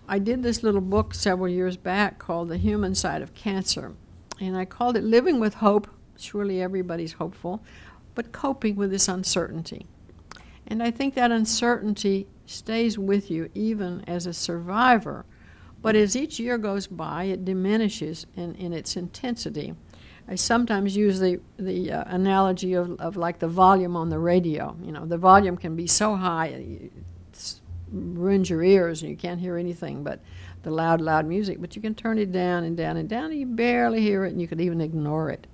I did this little book several years back called The Human Side of Cancer, and I called it Living with Hope. Surely everybody's hopeful, but coping with this uncertainty. And I think that uncertainty stays with you even as a survivor, but as each year goes by, it diminishes in its intensity. I sometimes use the analogy of like the volume on the radio. You know, the volume can be so high it ruins your ears and you can't hear anything but the loud music. But you can turn it down and down and down and you barely hear it and you could even ignore it.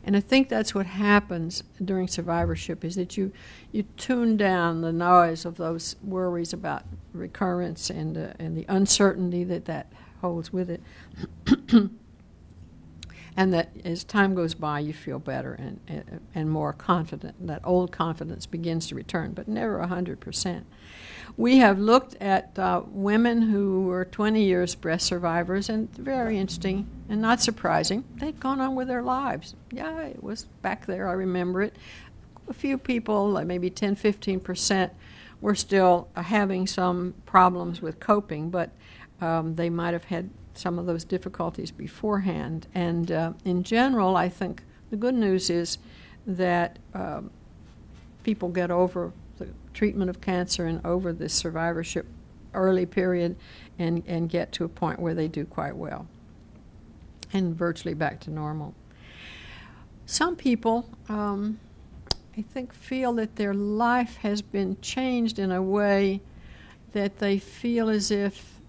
And I think that's what happens during survivorship, is that you tune down the noise of those worries about recurrence and the uncertainty that holds with it. And that as time goes by, you feel better and more confident. That old confidence begins to return, but never 100%. We have looked at women who were 20 years breast survivors, and very interesting and not surprising. They'd gone on with their lives. Yeah, it was back there, I remember it. A few people, like maybe 10-15%, were still having some problems with coping, but they might have had some of those difficulties beforehand. And in general, I think the good news is that people get over the treatment of cancer and over this survivorship early period and get to a point where they do quite well and virtually back to normal. Some people, I think, feel that their life has been changed in a way that they feel as if,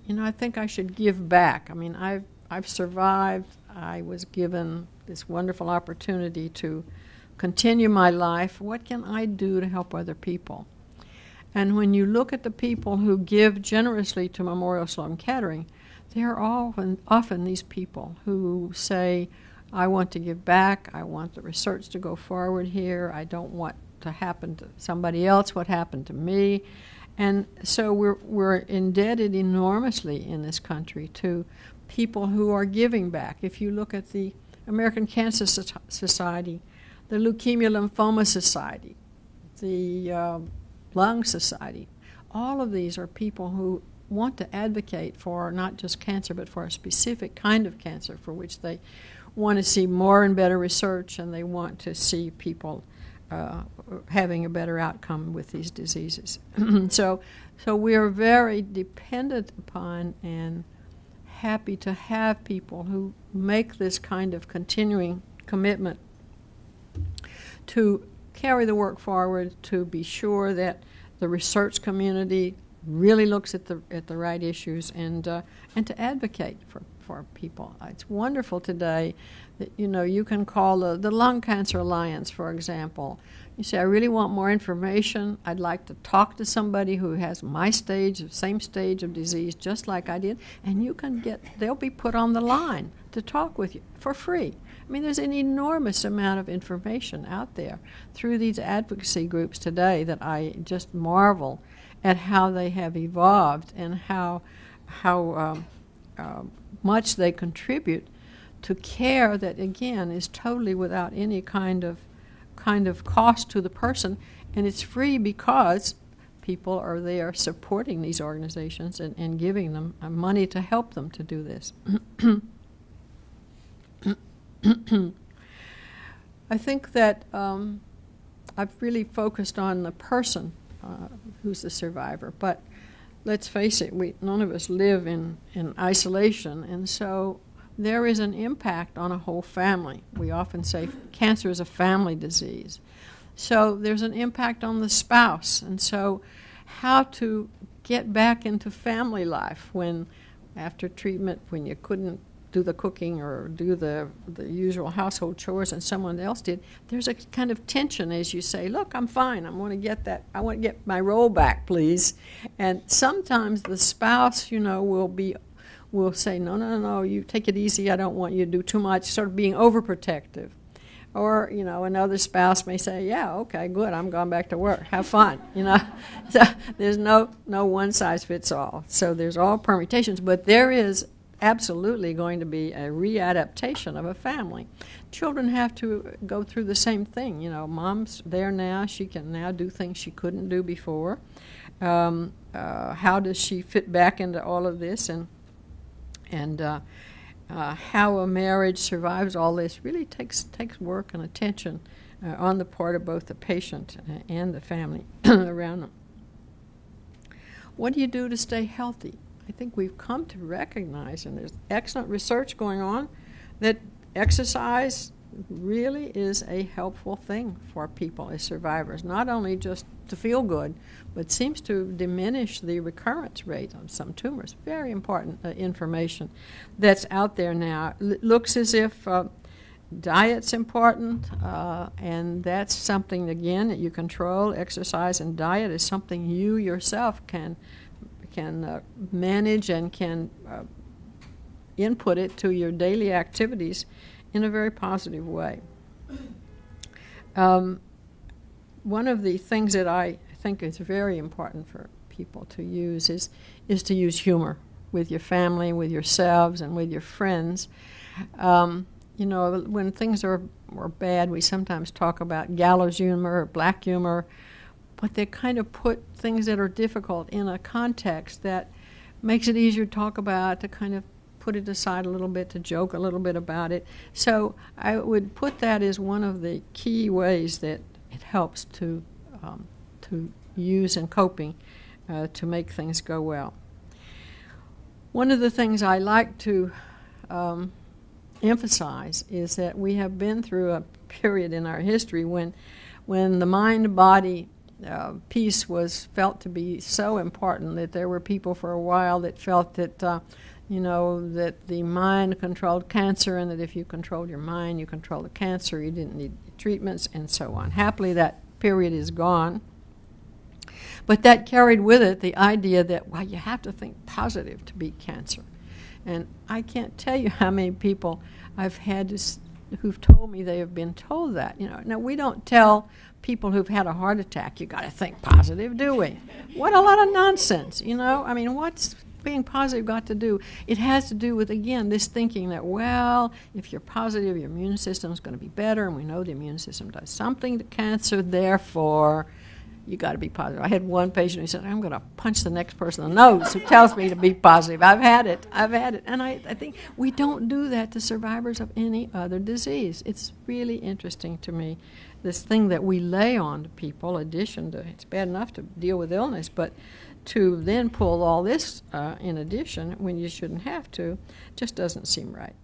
you know, I think I should give back. I mean, I've survived. I was given this wonderful opportunity to continue my life. What can I do to help other people? And when you look at the people who give generously to Memorial Sloan Kettering, they're often these people who say, I want to give back. I want the research to go forward here. I don't want to happen to somebody else what happened to me. And so we're indebted enormously in this country to people who are giving back. If you look at the American Cancer Society, the Leukemia Lymphoma Society, the Lung Society, all of these are people who want to advocate for not just cancer, but for a specific kind of cancer for which they want to see more and better research, and they want to see people having a better outcome with these diseases. So we are very dependent upon and happy to have people who make this kind of continuing commitment to carry the work forward, to be sure that the research community really looks at the right issues, and to advocate for people. It's wonderful today that, you know, you can call the Lung Cancer Alliance, for example. You say, I really want more information. I'd like to talk to somebody who has my same stage of disease, just like I did, and they'll be put on the line to talk with you for free. I mean, there's an enormous amount of information out there through these advocacy groups today that I just marvel at how they have evolved and how much they contribute to care that, again, is totally without any kind of cost to the person, and it's free because people are there supporting these organizations and giving them money to help them to do this. I think that I've really focused on the person who's the survivor, but let's face it, none of us live in isolation, and so there is an impact on a whole family. We often say cancer is a family disease. So there's an impact on the spouse, and so how to get back into family life when, after treatment, when you couldn't do the cooking or do the usual household chores and someone else did, there's a kind of tension as you say, look, I'm fine, I want to get my role back, please. And sometimes the spouse, will say, no, you take it easy, I don't want you to do too much, sort of being overprotective. Or, another spouse may say, yeah, okay, good, I'm going back to work, have fun, So there's no one size fits all. So there's all permutations, but there is absolutely going to be a readaptation of a family. Children have to go through the same thing. Mom's there now. She can now do things she couldn't do before. how does she fit back into all of this, and how a marriage survives all this really takes work and attention on the part of both the patient and the family around them. What do you do to stay healthy? I think we've come to recognize, and there's excellent research going on, that exercise really is a helpful thing for people as survivors, not only just to feel good, but seems to diminish the recurrence rate of some tumors. Very important information that's out there now. Looks as if diet's important, and that's something, again, that you control. Exercise and diet is something you yourself can manage and can input it to your daily activities in a very positive way. One of the things that I think is very important for people to use is to use humor with your family, with yourselves, and with your friends. You know, when things are bad, we sometimes talk about gallows humor or black humor, but they kind of put things that are difficult in a context that makes it easier to talk about, to kind of put it aside a little bit, to joke a little bit about it. So I would put that as one of the key ways that it helps to use in coping to make things go well. One of the things I like to emphasize is that we have been through a period in our history when the mind-body piece was felt to be so important that there were people for a while that felt that that the mind controlled cancer, and that if you controlled your mind, you controlled the cancer, you didn't need treatments, and so on. Happily, that period is gone. But that carried with it the idea that, well, you have to think positive to beat cancer. And I can't tell you how many people I've had who've told me they have been told that. Now, we don't tell people who've had a heart attack, you got to think positive, do we? What a lot of nonsense, I mean, what's being positive got to do? It has to do with, again, this thinking that, well, if you're positive, your immune system is going to be better, and we know the immune system does something to cancer, therefore you got to be positive. I had one patient who said, I'm going to punch the next person in the nose who tells me to be positive. I've had it. And I think we don't do that to survivors of any other disease. It's really interesting to me, this thing that we lay on to people, addition to, it's bad enough to deal with illness, but to then pull all this in addition when you shouldn't have to, just doesn't seem right.